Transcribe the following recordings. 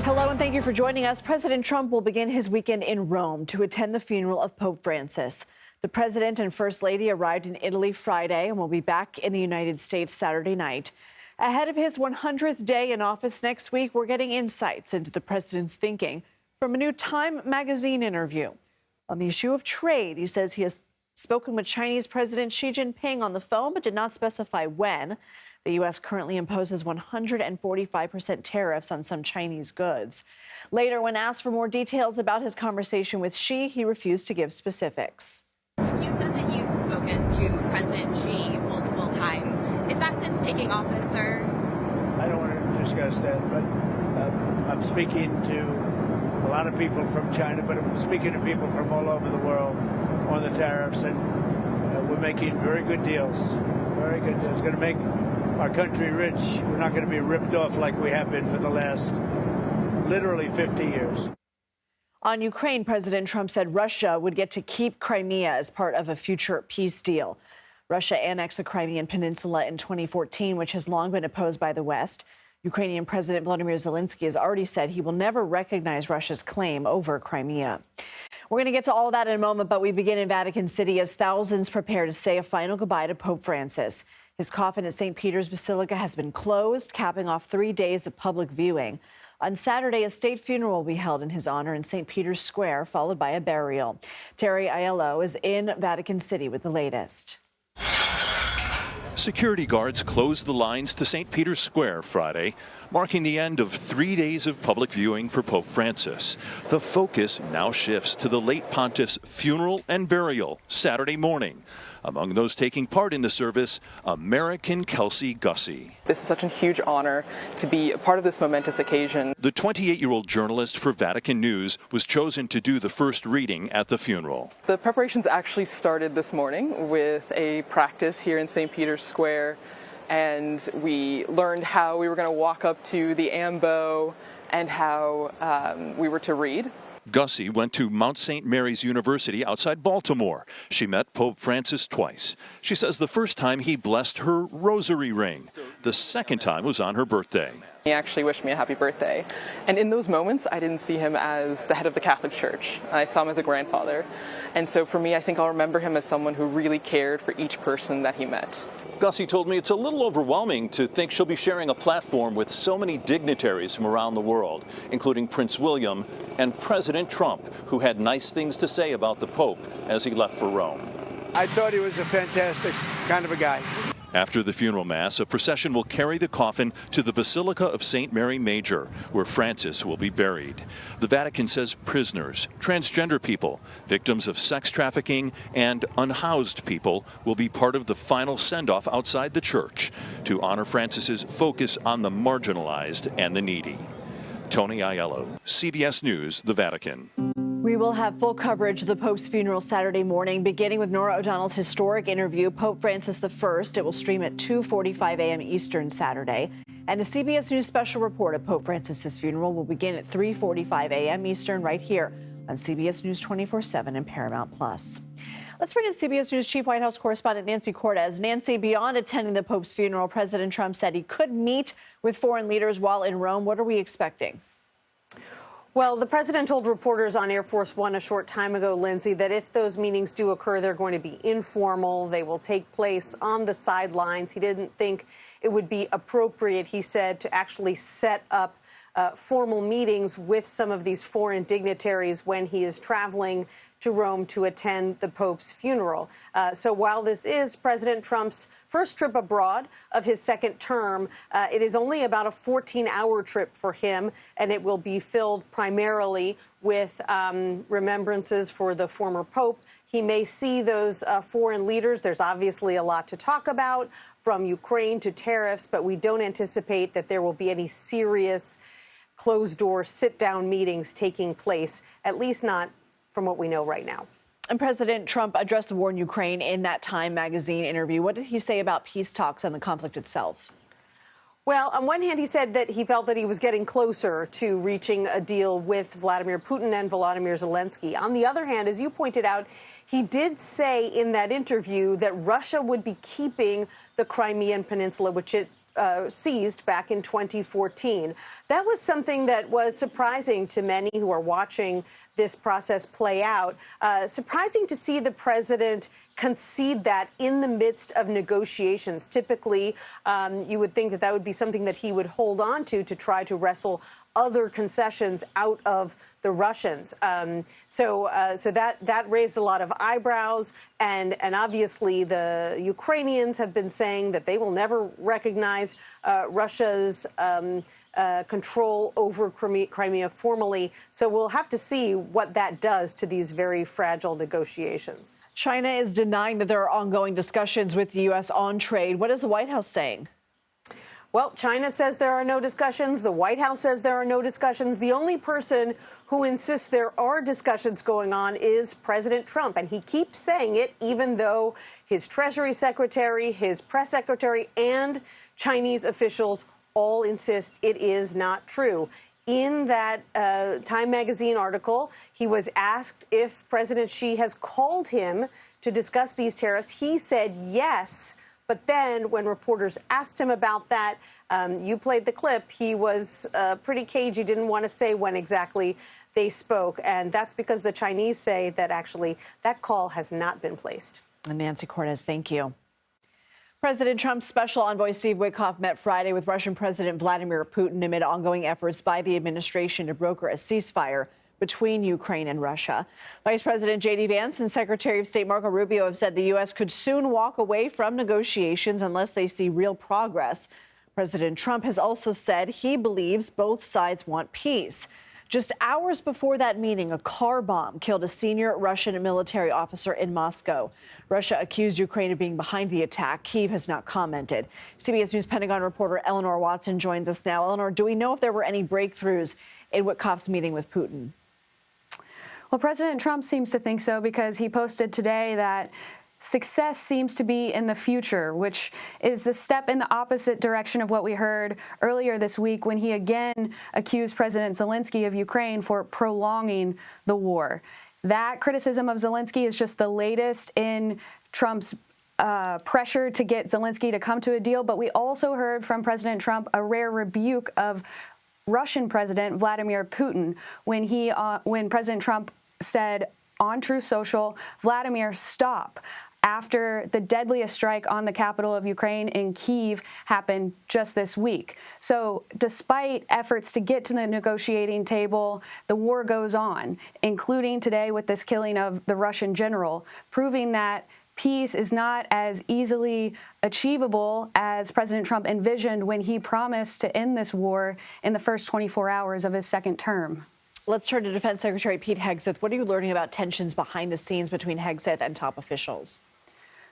Hello and thank you for joining us. President Trump will begin his weekend in Rome to attend the funeral of Pope Francis. The president and first lady arrived in Italy Friday and will be back in the United States Saturday night. Ahead of his 100th day in office next week, we're getting insights into the president's thinking from a new Time magazine interview. On the issue of trade, he says he has spoken with Chinese President Xi Jinping on the phone, but did not specify when. The U.S. currently imposes 145% tariffs on some Chinese goods. Later, when asked for more details about his conversation with Xi, he refused to give specifics. You said that you've spoken to President Xi multiple times. Is that since taking office, sir? I don't want to discuss that, but I'm speaking to a lot of people from China, but I'm speaking to people from all over the world on the tariffs, and we're making very good deals. Very good deals. It's going to make our country rich. We're not going to be ripped off like we have been for the last literally 50 years. On Ukraine, President Trump said Russia would get to keep Crimea as part of a future peace deal. Russia annexed the Crimean Peninsula in 2014, which has long been opposed by the West. Ukrainian President Volodymyr Zelensky has already said he will never recognize Russia's claim over Crimea. We're going to get to all of that in a moment, but we begin in Vatican City as thousands prepare to say a final goodbye to Pope Francis. His coffin at St. Peter's Basilica has been closed, capping off 3 days of public viewing. On Saturday, a state funeral will be held in his honor in St. Peter's Square, followed by a burial. Tony Aiello is in Vatican City with the latest. Security guards closed the lines to St. Peter's Square Friday, marking the end of 3 days of public viewing for Pope Francis. The focus now shifts to the late pontiff's funeral and burial Saturday morning. Among those taking part in the service, American Kelsey Gussie. This is such a huge honor to be a part of this momentous occasion. The 28-year-old journalist for Vatican News was chosen to do the first reading at the funeral. The preparations actually started this morning with a practice here in St. Peter's Square, and we learned how we were going to walk up to the ambo and how we were to read. Gussie went to Mount St. Mary's University outside Baltimore. She met Pope Francis twice. She says the first time he blessed her rosary ring. The second time was on her birthday. He actually wished me a happy birthday. And in those moments, I didn't see him as the head of the Catholic Church. I saw him as a grandfather. And so for me, I think I'll remember him as someone who really cared for each person that he met. Gussie told me it's a little overwhelming to think she'll be sharing a platform with so many dignitaries from around the world, including Prince William and President Trump, who had nice things to say about the Pope as he left for Rome. I thought he was a fantastic kind of a guy. After the funeral mass, a procession will carry the coffin to the Basilica of St. Mary Major, where Francis will be buried. The Vatican says prisoners, transgender people, victims of sex trafficking, and unhoused people will be part of the final send-off outside the church to honor Francis's focus on the marginalized and the needy. Tony Aiello, CBS News, the Vatican. We will have full coverage of the Pope's funeral Saturday morning, beginning with Norah O'Donnell's historic interview, Pope Francis I. It will stream at 2:45 a.m. Eastern Saturday. And a CBS News special report of Pope Francis's funeral will begin at 3:45 a.m. Eastern right here on CBS News 24/7 and Paramount+. Let's bring in CBS News Chief White House correspondent Nancy Cortez. Nancy, beyond attending the Pope's funeral, President Trump said he could meet with foreign leaders while in Rome. What are we expecting? Well, the president told reporters on Air Force One a short time ago, Lindsay, that if those meetings do occur, they're going to be informal. They will take place on the sidelines. He didn't think it would be appropriate, he said, to actually set up formal meetings with some of these foreign dignitaries when he is traveling to Rome to attend the Pope's funeral. So while this is President Trump's first trip abroad of his second term, it is only about a 14-hour trip for him, and it will be filled primarily with remembrances for the former Pope. He may see those foreign leaders. There's obviously a lot to talk about, from Ukraine to tariffs, but we don't anticipate that there will be any serious closed-door sit-down meetings taking place, at least not from what we know right now. And President Trump addressed the war in Ukraine in that Time magazine interview. What did he say about peace talks and the conflict itself? Well, on one hand, he said that he felt that he was getting closer to reaching a deal with Vladimir Putin and Volodymyr Zelensky. On the other hand, as you pointed out, he did say in that interview that Russia would be keeping the Crimean Peninsula, which it seized back in 2014. That was something that was surprising to many who are watching this process play out. Surprising to see the president concede that in the midst of negotiations. Typically, you would think that that would be something that he would hold on to try to wrestle other concessions out of the Russians. So that raised a lot of eyebrows, and obviously the Ukrainians have been saying that they will never recognize Russia's control over Crimea formally. So we'll have to see what that does to these very fragile negotiations. China is denying that there are ongoing discussions with the U.S. on trade. What is the White House saying? Well, China says there are no discussions. The White House says there are no discussions. The only person who insists there are discussions going on is President Trump. And he keeps saying it, even though his Treasury Secretary, his press secretary, and Chinese officials all insist it is not true. In that Time magazine article, he was asked if President Xi has called him to discuss these tariffs. He said yes. But then when reporters asked him about that, you played the clip, he was pretty cagey, didn't want to say when exactly they spoke. And that's because the Chinese say that actually that call has not been placed. And Nancy Cortez, thank you. President Trump's special envoy Steve Witkoff met Friday with Russian President Vladimir Putin amid ongoing efforts by the administration to broker a ceasefire between Ukraine and Russia. Vice President J.D. Vance and Secretary of State Marco Rubio have said the U.S. could soon walk away from negotiations unless they see real progress. President Trump has also said he believes both sides want peace. Just hours before that meeting, a car bomb killed a senior Russian military officer in Moscow. Russia accused Ukraine of being behind the attack. Kyiv has not commented. CBS News Pentagon reporter Eleanor Watson joins us now. Eleanor, do we know if there were any breakthroughs in Witkoff's meeting with Putin? Well, President Trump seems to think so because he posted today that success seems to be in the future, which is the step in the opposite direction of what we heard earlier this week when he again accused President Zelensky of Ukraine for prolonging the war. That criticism of Zelensky is just the latest in Trump's pressure to get Zelensky to come to a deal. But we also heard from President Trump a rare rebuke of Russian President Vladimir Putin when President Trump said on Truth Social, Vladimir, stop, after the deadliest strike on the capital of Ukraine in Kyiv happened just this week. So despite efforts to get to the negotiating table, the war goes on, including today with this killing of the Russian general, proving that peace is not as easily achievable as President Trump envisioned when he promised to end this war in the first 24 hours of his second term. Let's turn to Defense Secretary Pete Hegseth. What are you learning about tensions behind the scenes between Hegseth and top officials?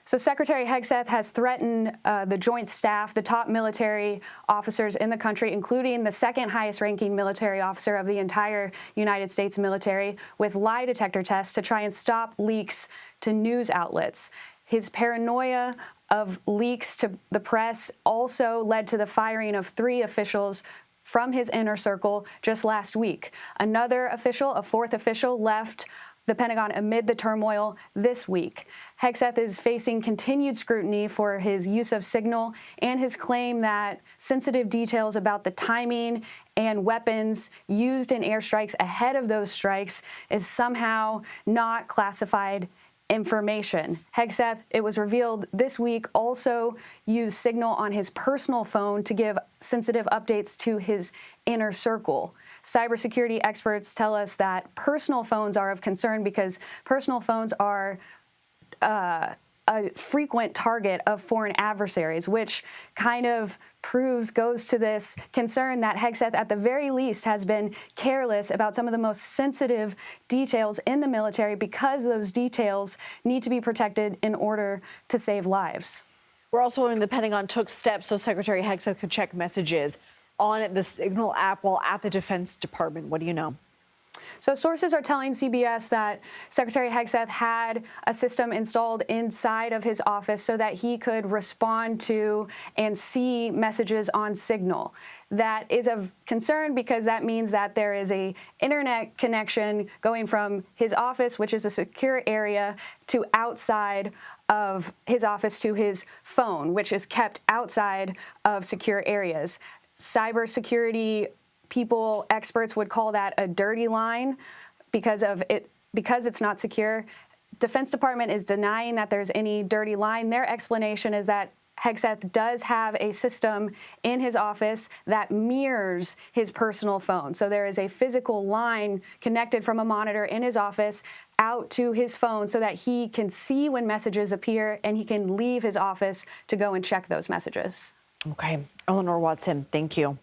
So Secretary Hegseth has threatened the Joint Staff, the top military officers in the country, including the second highest ranking military officer of the entire United States military, with lie detector tests to try and stop leaks to news outlets. His paranoia of leaks to the press also led to the firing of 3 officials from his inner circle just last week. Another official, a 4th official, left the Pentagon amid the turmoil this week. Hegseth is facing continued scrutiny for his use of signal and his claim that sensitive details about the timing and weapons used in airstrikes ahead of those strikes is somehow not classified information. Hegseth, it was revealed this week, also used signal on his personal phone to give sensitive updates to his inner circle. Cybersecurity experts tell us that personal phones are of concern because personal phones are a frequent target of foreign adversaries, which kind of goes to this concern that Hegseth, at the very least, has been careless about some of the most sensitive details in the military because those details need to be protected in order to save lives. We're also learning the Pentagon took steps so Secretary Hegseth could check messages on the Signal app while at the Defense Department. What do you know? So sources are telling CBS that Secretary Hegseth had a system installed inside of his office so that he could respond to and see messages on Signal. That is of concern because that means that there is a internet connection going from his office, which is a secure area, to outside of his office to his phone, which is kept outside of secure areas. Cybersecurity people, experts would call that a dirty line because it's not secure. Defense Department is denying that there's any dirty line. Their explanation is that Hegseth does have a system in his office that mirrors his personal phone. So there is a physical line connected from a monitor in his office out to his phone so that he can see when messages appear and he can leave his office to go and check those messages. Okay. Eleanor Watson, thank you.